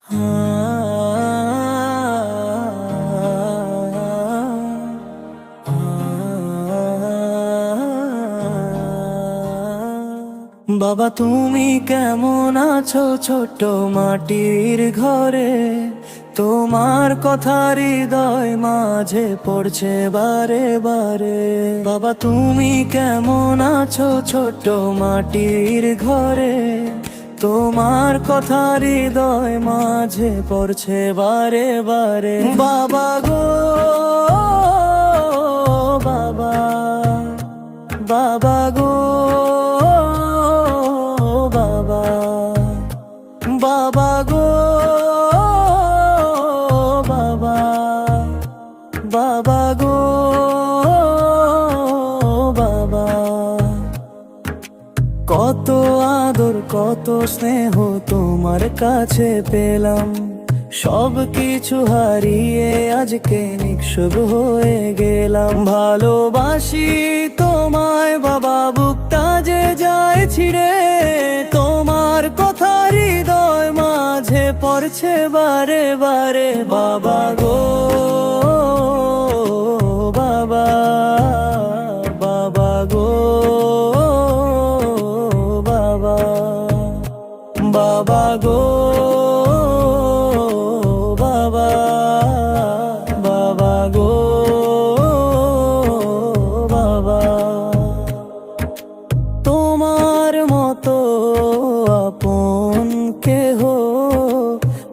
বাবা তুমি কেমন আছো ছোট্ট মাটির ঘরে, তোমার কথা হৃদয় মাঝে পড়ছে বারে বারে। বাবা তুমি কেমন আছো ছোট্ট মাটির ঘরে, তোমার কথা হৃদয় মাঝে পড়ছে বারে বারে। বাবা গো বাবা, বাবা গো বাবা, বাবা গো বাবা, বাবা গো বাবা। কত আদর কত স্নেহ তোমার কাছে পেলাম, সব কিছু হারিয়ে আজকে নিঃস্ব হয়ে গেলাম। ভালোবাসি তোমায় বাবা, বুকটা যে যায় ছিড়ে, তোমার কথা হৃদয় মাঝে পড়ছে বারে বারে। বাবা গো বাবা, বাবা গো বাবা, বাবা গো বাবা, বাবা গো বাবা। তোমার মতো আপন কেহ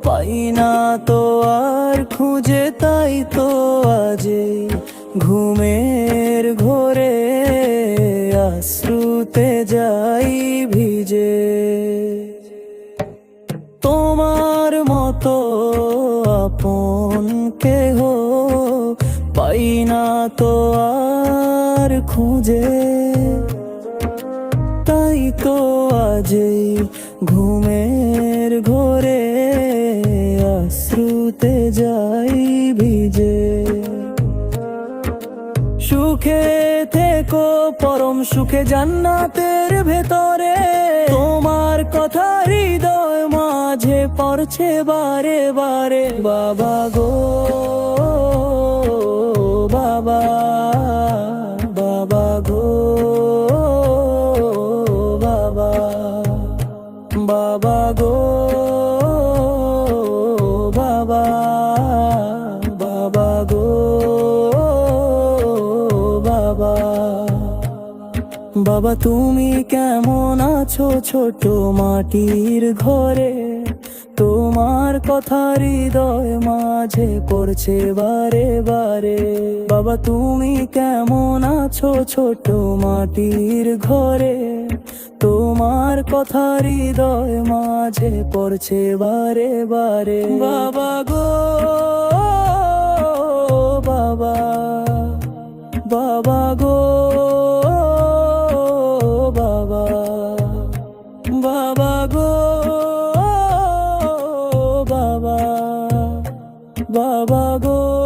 পাই না তো আর খুঁজে, তাই তো আজে ঘুমের ঘোরে আশ্রুতে যাই ভিজে। তোমার মতো আপন কেহ পাই না তো আর খুঁজে, তাই তো আজে ঘুমের ঘোরে আশ্রুতে যাই ভিজে। সুখে থেকো পরম সুখে জান্নাতের ভেতরে, তোমার কথা হৃদয় মাঝে পড়ছে বারে বারে। বাবা গো বাবা, বাবা গো বাবা, বাবা গো বাবা, বাবা গো বাবা। বাবা তুমি কেমন আছো ছোট মাটির ঘরে, তোমার কথা হৃদয় মাঝে পড়ছে বারে বারে। বাবা তুমি কেমন আছো ছোট মাটির ঘরে, তোমার কথা হৃদয় মাঝে পড়ছে বারে বারে। বাবা গো বাবা, বাবা গো বাবা, বাবা গো বাবা, বাবা গো।